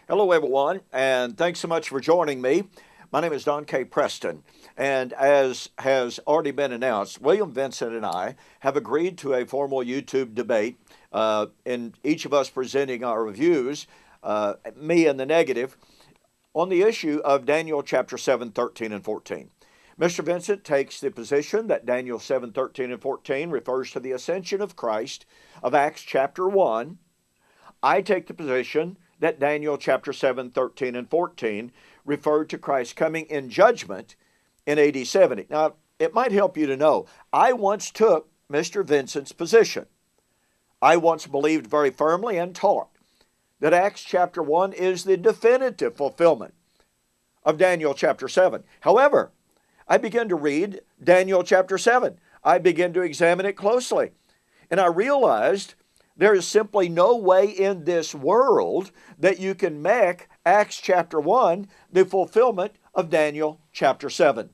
Hello, everyone, and thanks so much for joining me. My name is Don K. Preston, and as has already been announced, William Vincent and I have agreed to a formal YouTube debate, in each of us presenting our reviews, me in the negative, on the issue of Daniel chapter 7, 13, and 14. Mr. Vincent takes the position that Daniel 7, 13, and 14 refers to the Ascension of Christ of Acts chapter 1. I take the position that Daniel chapter 7, 13, and 14 referred to Christ coming in judgment in AD 70. Now, it might help you to know, I once took Mr. Vincent's position. I once believed very firmly and taught that Acts chapter 1 is the definitive fulfillment of Daniel chapter 7. However, I began to read Daniel chapter 7. I began to examine it closely, and I realized there is simply no way in this world that you can make Acts chapter 1 the fulfillment of Daniel chapter 7.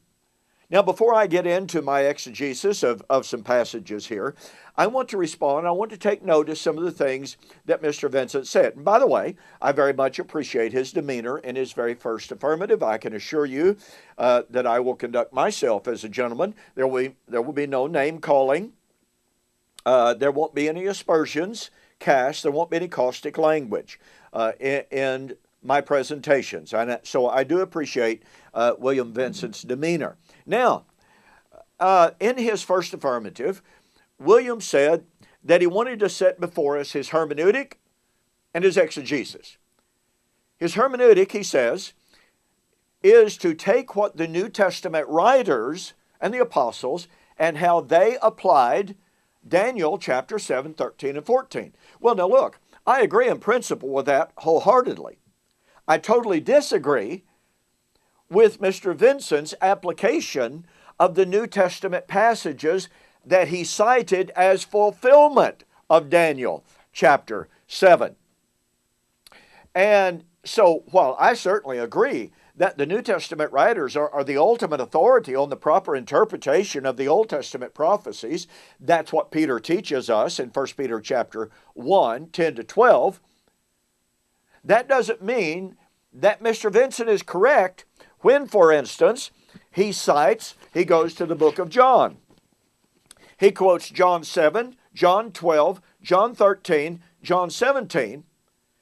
Now, before I get into my exegesis of some passages here, I want to respond. I want to take note of some of the things that Mr. Vincent said. And by the way, I very much appreciate his demeanor in his very first affirmative. I can assure you that I will conduct myself as a gentleman. There will be no name calling. There won't be any aspersions cast. There won't be any caustic language in my presentations. So I do appreciate William Vincent's demeanor. Now, in his first affirmative, William said that he wanted to set before us his hermeneutic and his exegesis. His hermeneutic, he says, is to take what the New Testament writers and the apostles and how they applied Daniel chapter 7, 13, and 14. Well, now look, I agree in principle with that wholeheartedly. I totally disagree with Mr. Vincent's application of the New Testament passages that he cited as fulfillment of Daniel chapter 7. And so, while I certainly agree that the New Testament writers are the ultimate authority on the proper interpretation of the Old Testament prophecies, that's what Peter teaches us in 1 Peter chapter 1, 10 to 12, that doesn't mean that Mr. Vincent is correct when, for instance, he goes to the book of John. He quotes John 7, John 12, John 13, John 17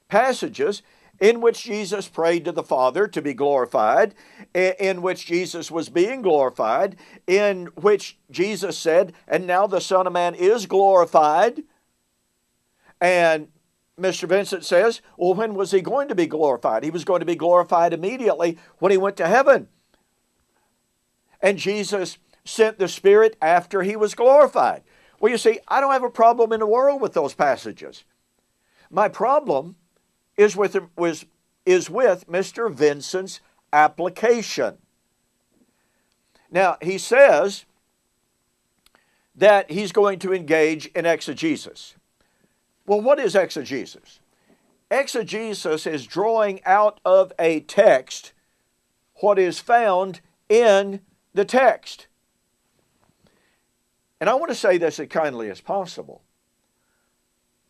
passages in which Jesus prayed to the Father to be glorified, in which Jesus was being glorified, in which Jesus said, and now the Son of Man is glorified. And Mr. Vincent says, well, when was he going to be glorified? He was going to be glorified immediately when he went to heaven. And Jesus sent the Spirit after he was glorified. Well, you see, I don't have a problem in the world with those passages. My problem is with Mr. Vincent's application. Now, he says that he's going to engage in exegesis. Well, what is exegesis? Exegesis is drawing out of a text what is found in the text. And I want to say this as kindly as possible.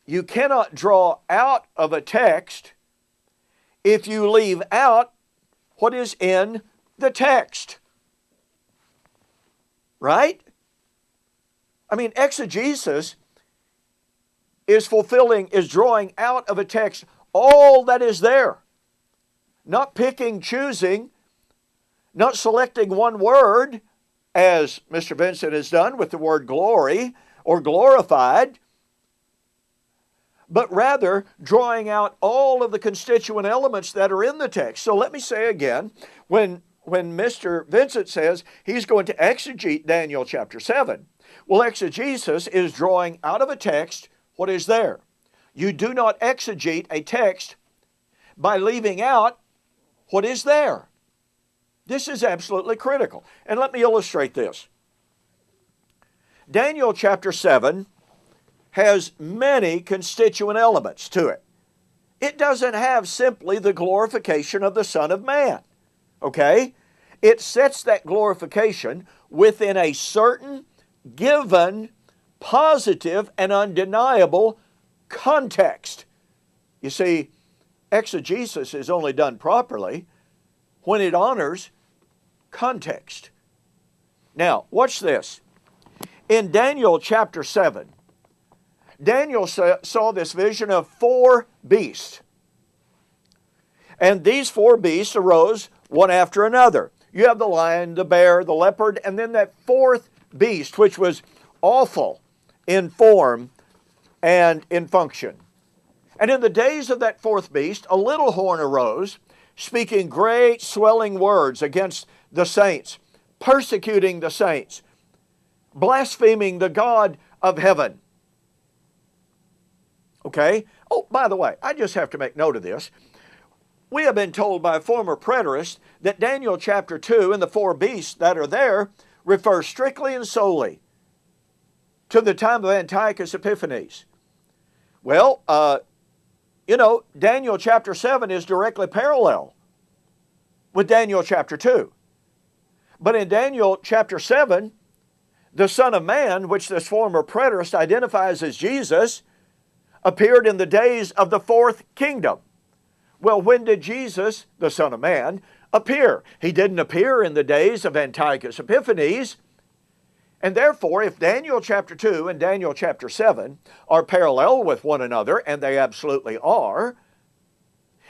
You cannot draw out of a text if you leave out what is in the text. Right? I mean, exegesis is drawing out of a text all that is there. Not picking, choosing, not selecting one word, as Mr. Vincent has done with the word glory or glorified, but rather drawing out all of the constituent elements that are in the text. So let me say again, when Mr. Vincent says he's going to exegete Daniel chapter 7, well, exegesis is drawing out of a text what is there. You do not exegete a text by leaving out what is there. This is absolutely critical. And let me illustrate this. Daniel chapter 7 has many constituent elements to it. It doesn't have simply the glorification of the Son of Man, okay? It sets that glorification within a certain given, positive, and undeniable context. You see, exegesis is only done properly when it honors context. Now, watch this. In Daniel chapter 7, Daniel saw this vision of 4 beasts. And these 4 beasts arose one after another. You have the lion, the bear, the leopard, and then that 4th beast, which was awful in form and in function. And in the days of that 4th beast, a little horn arose, speaking great swelling words against the saints, persecuting the saints, blaspheming the God of heaven. Okay? Oh, by the way, I just have to make note of this. We have been told by a former preterist that Daniel chapter 2 and the 4 beasts that are there refer strictly and solely to the time of Antiochus Epiphanes. Well, Daniel chapter 7 is directly parallel with Daniel chapter 2. But in Daniel chapter 7, the Son of Man, which this former preterist identifies as Jesus, appeared in the days of the 4th kingdom. Well, when did Jesus, the Son of Man, appear? He didn't appear in the days of Antiochus Epiphanes. And therefore, if Daniel chapter 2 and Daniel chapter 7 are parallel with one another, and they absolutely are,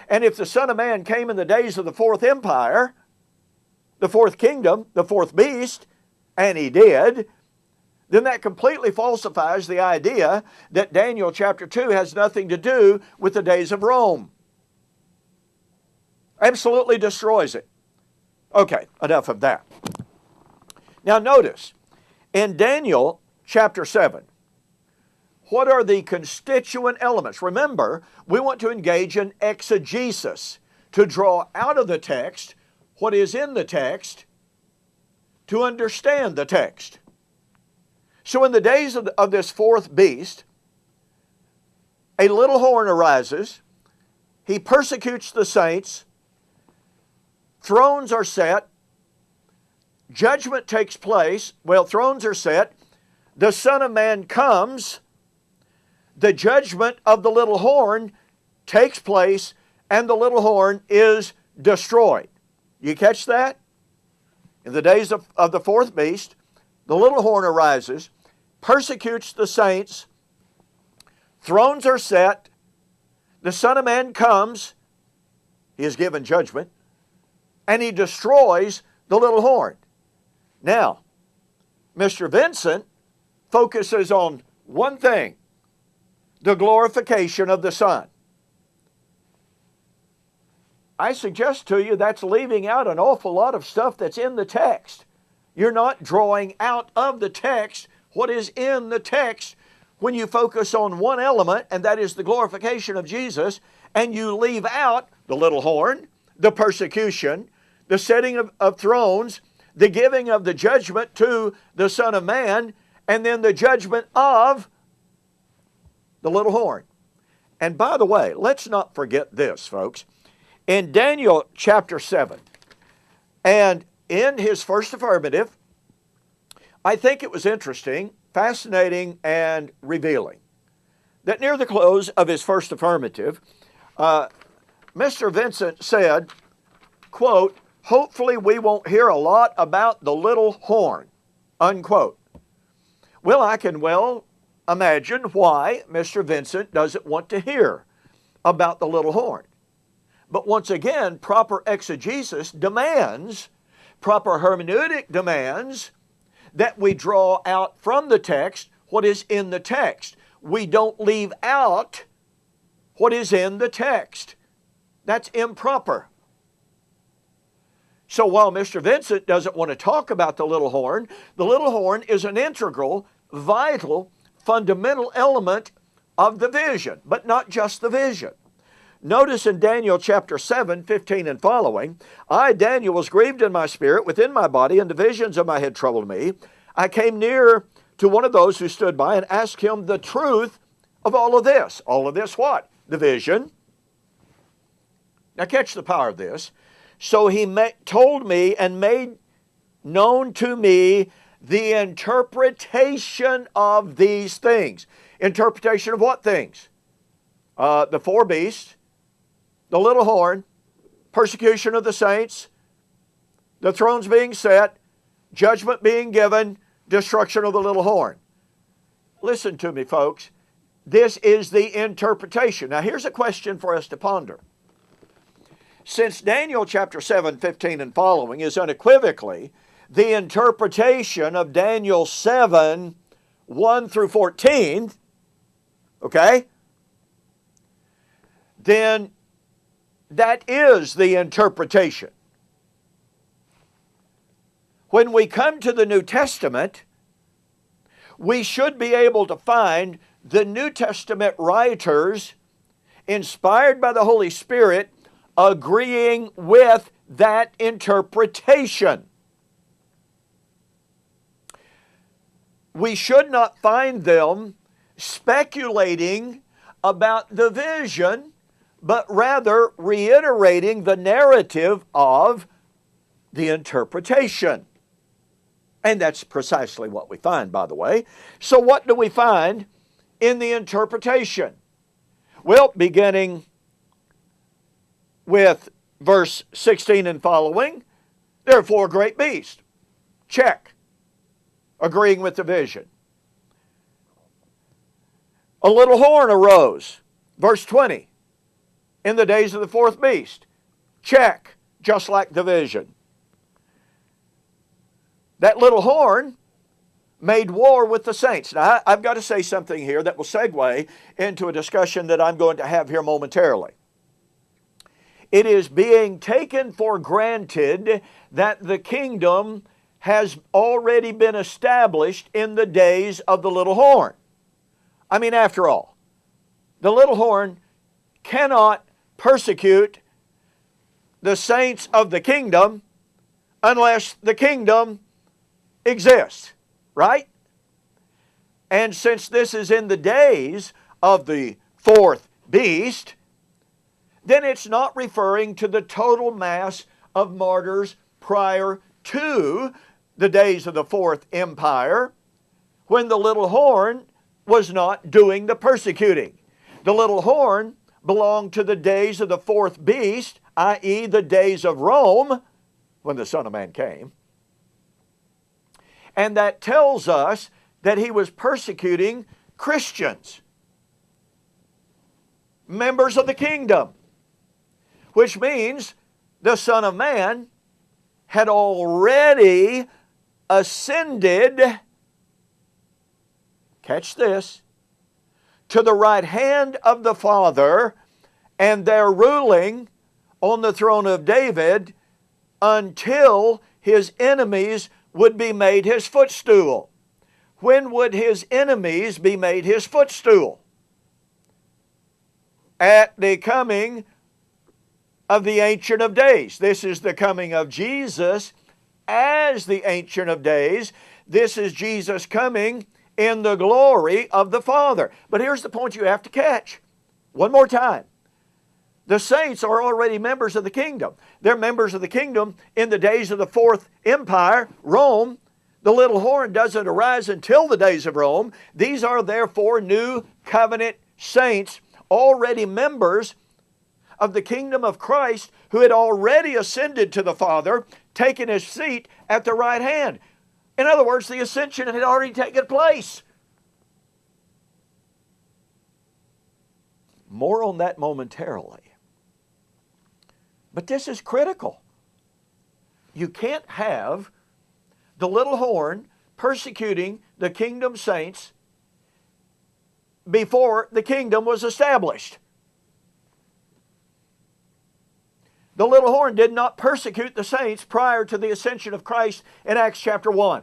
and if the Son of Man came in the days of the 4th empire, the 4th kingdom, the 4th beast, and he did, then that completely falsifies the idea that Daniel chapter 2 has nothing to do with the days of Rome. Absolutely destroys it. Okay, enough of that. Now notice, in Daniel chapter 7, what are the constituent elements? Remember, we want to engage in exegesis, to draw out of the text what is in the text, to understand the text. So in the days of this 4th beast, a little horn arises, he persecutes the saints, thrones are set, judgment takes place. Well, thrones are set, the Son of Man comes, the judgment of the little horn takes place, and the little horn is destroyed. You catch that? In the days of the 4th beast, the little horn arises, persecutes the saints, thrones are set, the Son of Man comes, he is given judgment, and he destroys the little horn. Now, Mr. Vincent focuses on one thing, the glorification of the Son. I suggest to you that's leaving out an awful lot of stuff that's in the text. You're not drawing out of the text what is in the text when you focus on one element, and that is the glorification of Jesus, and you leave out the little horn, the persecution, the setting of thrones, the giving of the judgment to the Son of Man, and then the judgment of the little horn. And by the way, let's not forget this, folks. In Daniel chapter 7, and in his first affirmative, I think it was interesting, fascinating, and revealing that near the close of his first affirmative, Mr. Vincent said, quote, "Hopefully we won't hear a lot about the little horn," unquote. Well, I can well imagine why Mr. Vincent doesn't want to hear about the little horn. But once again, proper exegesis demands, proper hermeneutic demands that we draw out from the text what is in the text. We don't leave out what is in the text. That's improper. So while Mr. Vincent doesn't want to talk about the little horn is an integral, vital, fundamental element of the vision, but not just the vision. Notice in Daniel chapter 7, 15 and following, "I, Daniel, was grieved in my spirit within my body, and the visions of my head troubled me. I came near to one of those who stood by and asked him the truth of all of this." All of this what? The vision. Now catch the power of this. "So he told me and made known to me the interpretation of these things." Interpretation of what things? The 4 beasts, the little horn, persecution of the saints, the thrones being set, judgment being given, destruction of the little horn. Listen to me, folks. This is the interpretation. Now, here's a question for us to ponder. Since Daniel chapter 7, 15 and following is unequivocally the interpretation of Daniel 7, 1 through 14, okay, then that is the interpretation. When we come to the New Testament, we should be able to find the New Testament writers, inspired by the Holy Spirit, agreeing with that interpretation. We should not find them speculating about the vision, but rather reiterating the narrative of the interpretation. And that's precisely what we find, by the way. So what do we find in the interpretation? Well, beginning with verse 16 and following, there are four great beasts. Check. Agreeing with the vision. A little horn arose. Verse 20. In the days of the fourth beast. Check. Just like the vision. That little horn made war with the saints. Now, I've got to say something here that will segue into a discussion that I'm going to have here momentarily. It is being taken for granted that the kingdom has already been established in the days of the little horn. I mean, after all, the little horn cannot persecute the saints of the kingdom unless the kingdom exists, right? And since this is in the days of the fourth beast, then it's not referring to the total mass of martyrs prior to the days of the fourth empire, when the little horn was not doing the persecuting. The little horn belonged to the days of the fourth beast, i.e. the days of Rome, when the Son of Man came. And that tells us that he was persecuting Christians, members of the kingdom, which means the Son of Man had already ascended, catch this, to the right hand of the Father, and there ruling on the throne of David until his enemies would be made his footstool. When would his enemies be made his footstool? At the coming of the Ancient of Days. This is the coming of Jesus as the Ancient of Days. This is Jesus coming in the glory of the Father. But here's the point you have to catch. One more time. The saints are already members of the kingdom. They're members of the kingdom in the days of the fourth empire, Rome. The little horn doesn't arise until the days of Rome. These are therefore new covenant saints, already members of the kingdom of Christ, who had already ascended to the Father, taken his seat at the right hand. In other words, the ascension had already taken place. More on that momentarily. But this is critical. You can't have the little horn persecuting the kingdom saints before the kingdom was established. The little horn did not persecute the saints prior to the ascension of Christ in Acts chapter 1.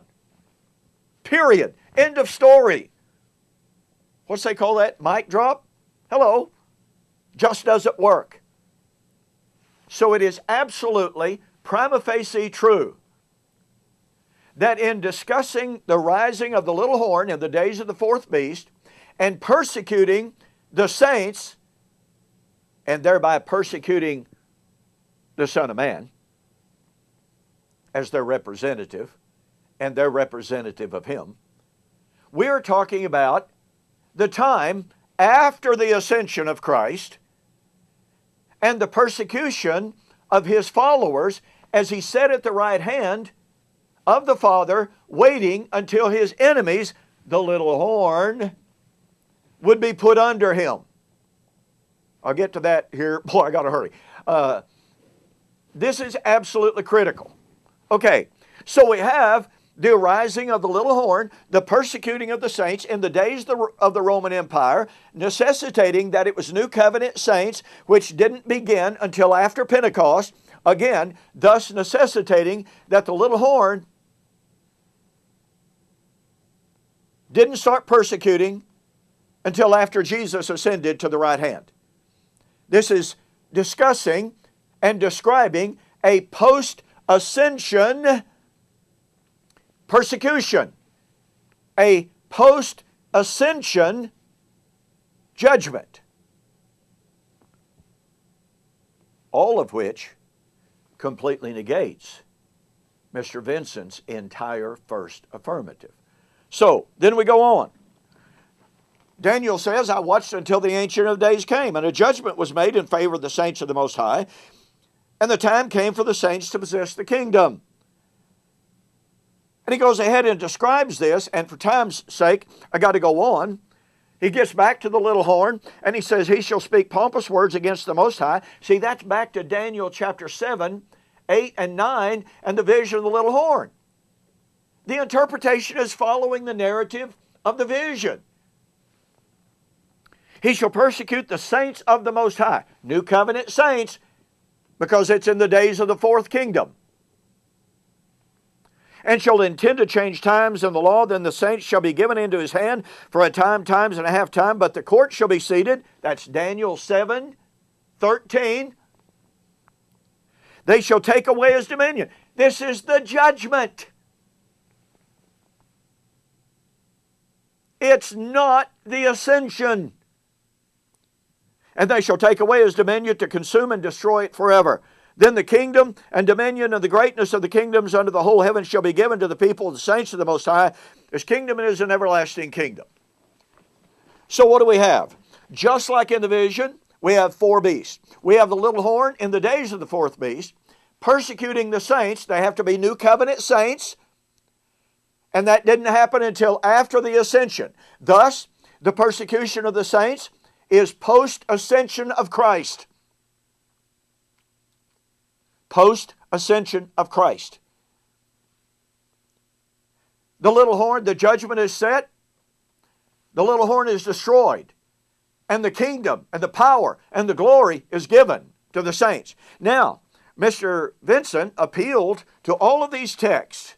Period. End of story. What's they call that? Mic drop? Hello. Just doesn't work. So it is absolutely prima facie true that in discussing the rising of the little horn in the days of the fourth beast and persecuting the saints and thereby persecuting the Son of Man as their representative and their representative of Him, we are talking about the time after the ascension of Christ and the persecution of his followers as he sat at the right hand of the Father, waiting until his enemies, the little horn, would be put under him. I'll get to that here. Boy, I got to hurry. This is absolutely critical. Okay, so we have the arising of the little horn, the persecuting of the saints in the days of the Roman Empire, necessitating that it was New Covenant saints, which didn't begin until after Pentecost, again, thus necessitating that the little horn didn't start persecuting until after Jesus ascended to the right hand. This is discussing and describing a post-ascension persecution, a post-ascension judgment, all of which completely negates Mr. Vincent's entire first affirmative. So, then we go on. Daniel says, I watched until the Ancient of Days came, and a judgment was made in favor of the saints of the Most High, and the time came for the saints to possess the kingdom. And he goes ahead and describes this, and for time's sake, I got to go on. He gets back to the little horn, and he says, he shall speak pompous words against the Most High. See, that's back to Daniel chapter 7, 8, and 9, and the vision of the little horn. The interpretation is following the narrative of the vision. He shall persecute the saints of the Most High. New covenant saints, because it's in the days of the fourth kingdom. And shall intend to change times in the law, then the saints shall be given into his hand for a time, times and a half time, but the court shall be seated. That's Daniel 7:13. They shall take away his dominion. This is the judgment. It's not the ascension. And they shall take away his dominion to consume and destroy it forever. Then the kingdom and dominion and the greatness of the kingdoms under the whole heaven shall be given to the people of the saints of the Most High. His kingdom is an everlasting kingdom. So what do we have? Just like in the vision, we have four beasts. We have the little horn in the days of the fourth beast, persecuting the saints. They have to be new covenant saints, and that didn't happen until after the ascension. Thus, the persecution of the saints is post-ascension of Christ. Post-ascension of Christ. The little horn, the judgment is set. The little horn is destroyed. And the kingdom and the power and the glory is given to the saints. Now, Mr. Vincent appealed to all of these texts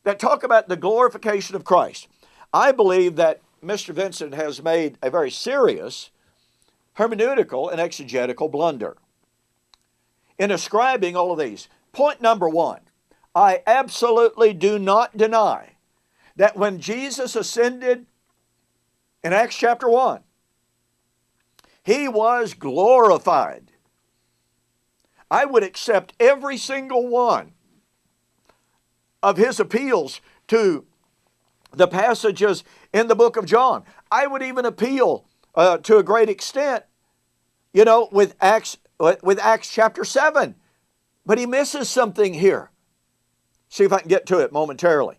that talk about the glorification of Christ. I believe that Mr. Vincent has made a very serious hermeneutical and exegetical blunder in ascribing all of these. Point number one, I absolutely do not deny that when Jesus ascended in Acts chapter 1, he was glorified. I would accept every single one of his appeals to the passages in the book of John. I would even appeal to a great extent, with Acts chapter 7. But he misses something here. See if I can get to it momentarily.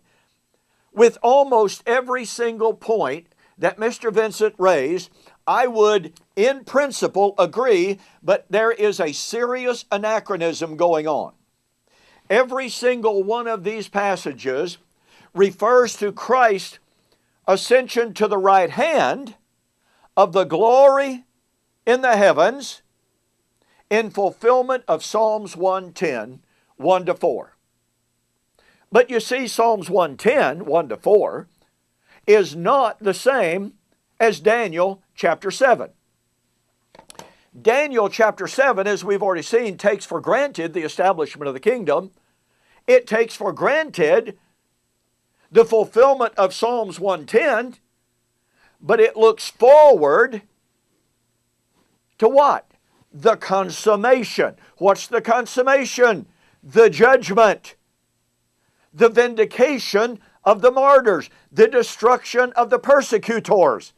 With almost every single point that Mr. Vincent raised, I would, in principle, agree, but there is a serious anachronism going on. Every single one of these passages refers to Christ's ascension to the right hand of the glory in the heavens in fulfillment of Psalms 110, 1-4. But you see, Psalms 110, 1-4, is not the same as Daniel chapter 7. Daniel chapter 7, as we've already seen, takes for granted the establishment of the kingdom. It takes for granted the fulfillment of Psalms 110, but it looks forward to what? The consummation. What's the consummation? The judgment, the vindication of the martyrs, the destruction of the persecutors.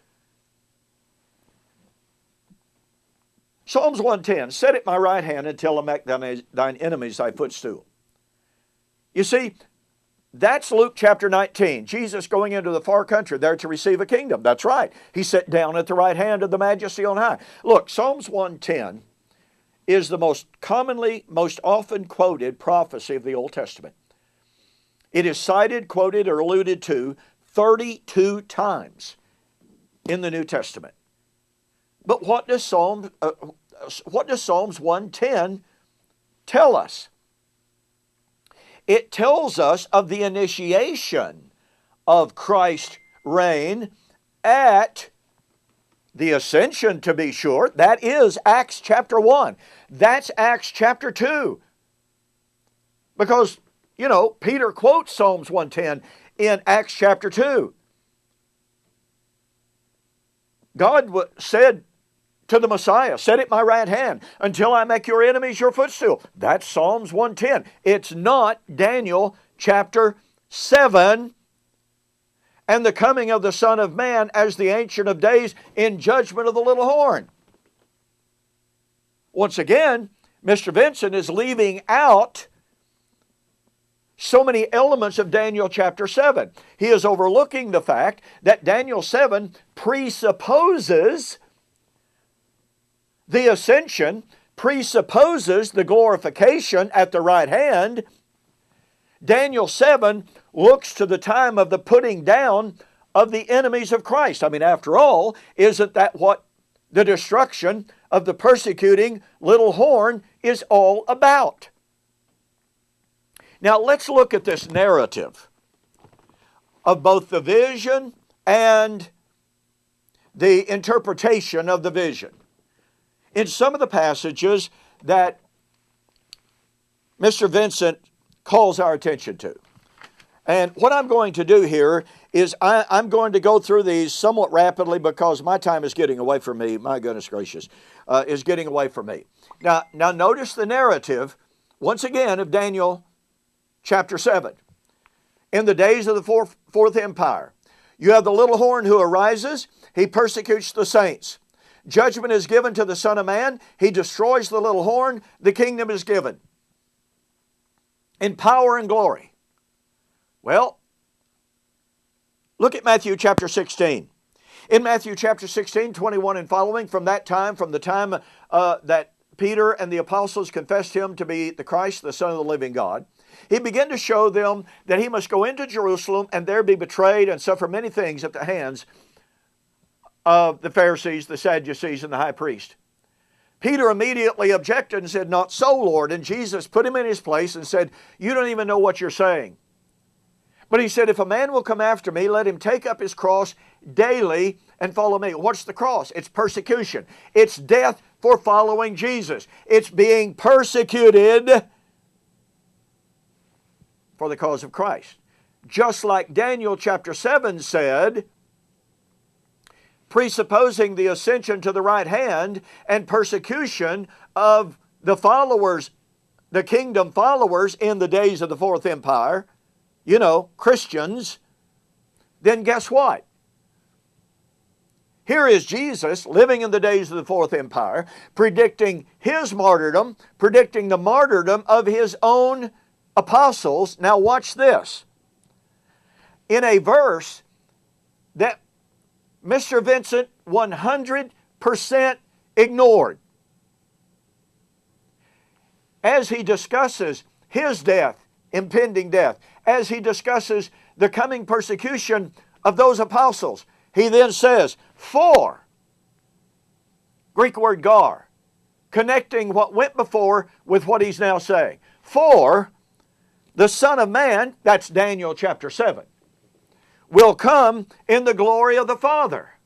Psalms 110, set at my right hand until I make thine enemies thy footstool. You see, that's Luke chapter 19. Jesus going into the far country there to receive a kingdom. That's right. He sat down at the right hand of the majesty on high. Look, Psalms 110 is the most often quoted prophecy of the Old Testament. It is cited, quoted, or alluded to 32 times in the New Testament. But what does Psalms 110 tell us? It tells us of the initiation of Christ's reign at the Ascension, to be sure. That is Acts chapter 1. That's Acts chapter 2. Because, Peter quotes Psalms 110 in Acts chapter 2. God said to the Messiah, set at my right hand until I make your enemies your footstool. That's Psalms 110. It's not Daniel chapter 7 and the coming of the Son of Man as the Ancient of Days in judgment of the little horn. Once again, Mr. Vincent is leaving out so many elements of Daniel chapter 7. He is overlooking the fact that Daniel 7 presupposes the ascension, presupposes the glorification at the right hand. Daniel 7 looks to the time of the putting down of the enemies of Christ. I mean, after all, isn't that what the destruction of the persecuting little horn is all about? Now, let's look at this narrative of both the vision and the interpretation of the vision. In some of the passages that Mr. Vincent calls our attention to. And what I'm going to do here is I'm going to go through these somewhat rapidly because my time is getting away from me. My goodness gracious, is getting away from me. Now notice the narrative, once again, of Daniel chapter 7. In the days of the fourth empire, you have the little horn who arises. He persecutes the saints. Judgment is given to the Son of Man. He destroys the little horn. The kingdom is given in power and glory. Well, look at Matthew chapter 16. In Matthew chapter 16, 21 and following, from the time that Peter and the apostles confessed him to be the Christ, the Son of the living God, he began to show them that he must go into Jerusalem and there be betrayed and suffer many things at the hands of the Pharisees, the Sadducees, and the high priest. Peter immediately objected and said, "Not so, Lord." And Jesus put him in his place and said, "You don't even know what you're saying." But he said, "If a man will come after me, let him take up his cross daily and follow me." What's the cross? It's persecution. It's death for following Jesus. It's being persecuted for the cause of Christ. Just like Daniel chapter 7 said, presupposing the ascension to the right hand and persecution of the followers, the kingdom followers in the days of the fourth empire, Christians, then guess what? Here is Jesus living in the days of the fourth empire, predicting his martyrdom, predicting the martyrdom of his own apostles. Now watch this. In a verse that Mr. Vincent 100% ignored, as he discusses his death, impending death, as he discusses the coming persecution of those apostles, he then says, "For," Greek word gar, connecting what went before with what he's now saying, "For the Son of Man," that's Daniel chapter 7, "will come in the glory of the Father."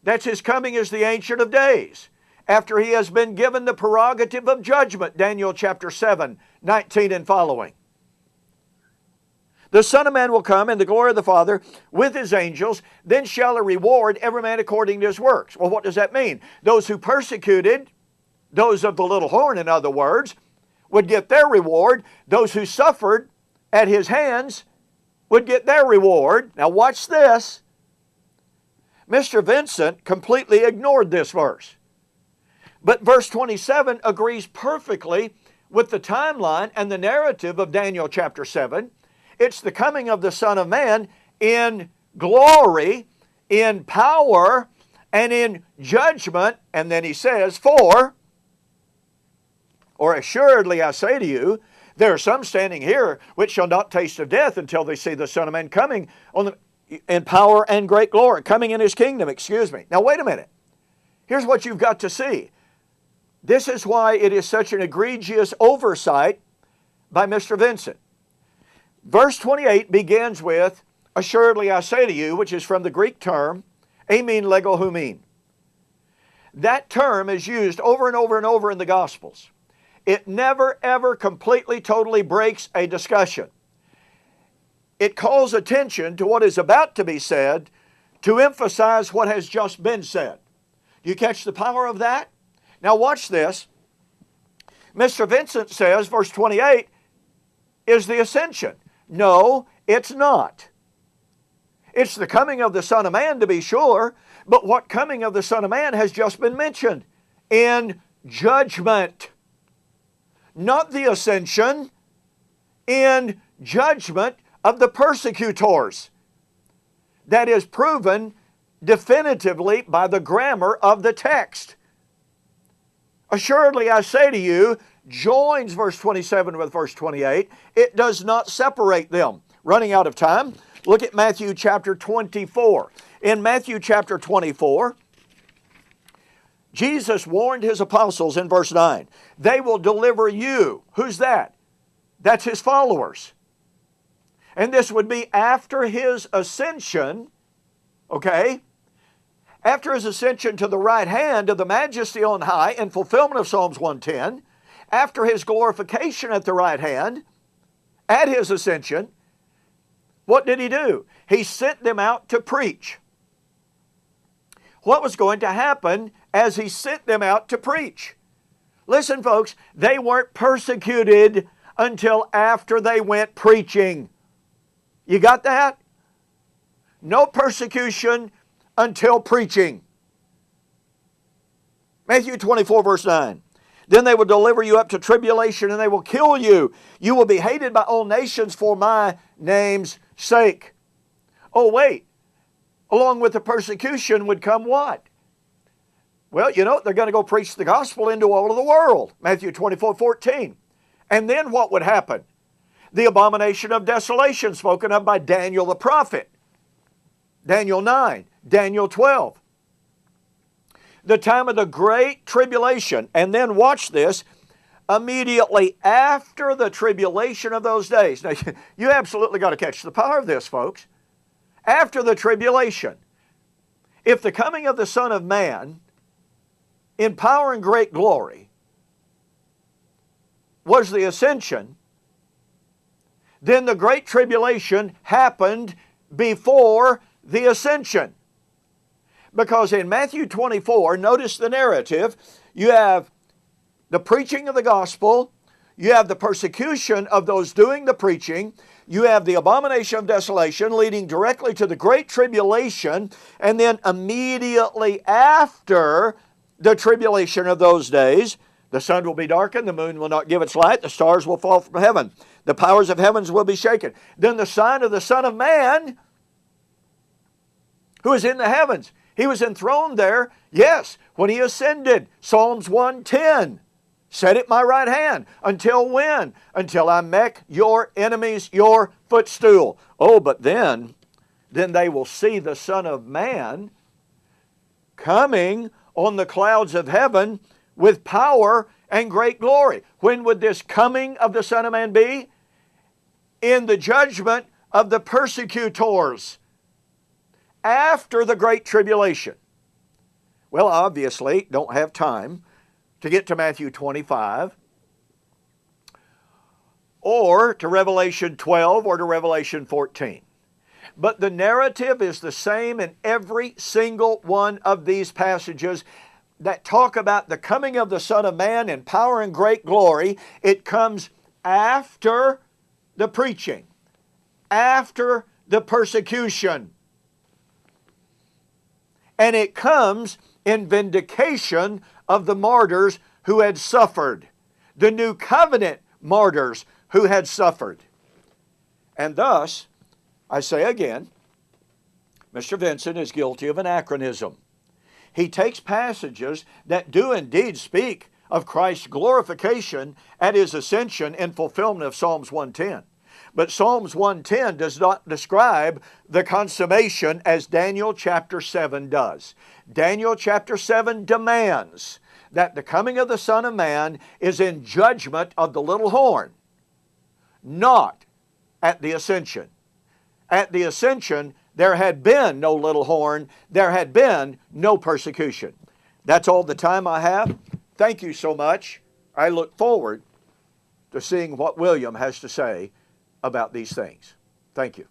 That's his coming as the Ancient of Days, after he has been given the prerogative of judgment, Daniel chapter 7, 19 and following. "The Son of Man will come in the glory of the Father with his angels, then shall he reward every man according to his works." Well, what does that mean? Those who persecuted, those of the little horn, in other words, would get their reward. Those who suffered at his hands would get their reward. Now watch this. Mr. Vincent completely ignored this verse. But verse 27 agrees perfectly with the timeline and the narrative of Daniel chapter 7. It's the coming of the Son of Man in glory, in power, and in judgment. And then he says, or assuredly I say to you, there are some standing here which shall not taste of death until they see the Son of Man coming in power and great glory, coming in His kingdom, Now wait a minute. Here's what you've got to see. This is why it is such an egregious oversight by Mr. Vincent. Verse 28 begins with, assuredly I say to you, which is from the Greek term, amin lego humin. That term is used over and over and over in the Gospels. It never, ever completely, totally breaks a discussion. It calls attention to what is about to be said to emphasize what has just been said. You catch the power of that? Now watch this. Mr. Vincent says, verse 28, is the ascension. No, it's not. It's the coming of the Son of Man, to be sure, but what coming of the Son of Man has just been mentioned? In judgment. Not the ascension, in judgment of the persecutors. That is proven definitively by the grammar of the text. Assuredly I say to you, joins verse 27 with verse 28. It does not separate them. Running out of time, look at Matthew chapter 24. In Matthew chapter 24, Jesus warned His apostles in verse 9, they will deliver you. Who's that? That's His followers. And this would be after His ascension, okay? After His ascension to the right hand of the majesty on high in fulfillment of Psalms 110, after His glorification at the right hand, at His ascension, what did He do? He sent them out to preach. What was going to happen as He sent them out to preach? Listen, folks, they weren't persecuted until after they went preaching. You got that? No persecution until preaching. Matthew 24, verse 9. Then they will deliver you up to tribulation and they will kill you. You will be hated by all nations for my name's sake. Oh, wait. Along with the persecution would come what? Well, you know, they're going to go preach the gospel into all of the world. Matthew 24, 14. And then what would happen? The abomination of desolation spoken of by Daniel the prophet. Daniel 9, Daniel 12. The time of the great tribulation. And then watch this, immediately after the tribulation of those days. Now, you absolutely got to catch the power of this, folks. After the tribulation, if the coming of the Son of Man in power and great glory was the ascension, then the great tribulation happened before the ascension. Because in Matthew 24, notice the narrative, you have the preaching of the gospel, you have the persecution of those doing the preaching, you have the abomination of desolation leading directly to the great tribulation, and then immediately after the tribulation of those days, the sun will be darkened, the moon will not give its light, the stars will fall from heaven, the powers of heavens will be shaken. Then the sign of the Son of Man, who is in the heavens, He was enthroned there, yes, when He ascended. Psalms 110. Set at my right hand. Until when? Until I make your enemies your footstool. Oh, but then they will see the Son of Man coming on the clouds of heaven with power and great glory. When would this coming of the Son of Man be? In the judgment of the persecutors. After the great tribulation. Well, obviously, don't have time to get to Matthew 25 or to Revelation 12 or to Revelation 14. But the narrative is the same in every single one of these passages that talk about the coming of the Son of Man in power and great glory. It comes after the preaching, after the persecution. And it comes in vindication of the martyrs who had suffered, the new covenant martyrs who had suffered. And thus, I say again, Mr. Vincent is guilty of anachronism. He takes passages that do indeed speak of Christ's glorification at his ascension in fulfillment of Psalms 110. But Psalms 110 does not describe the consummation as Daniel chapter 7 does. Daniel chapter 7 demands that the coming of the Son of Man is in judgment of the little horn, not at the ascension. At the ascension, there had been no little horn. There had been no persecution. That's all the time I have. Thank you so much. I look forward to seeing what William has to say about these things. Thank you.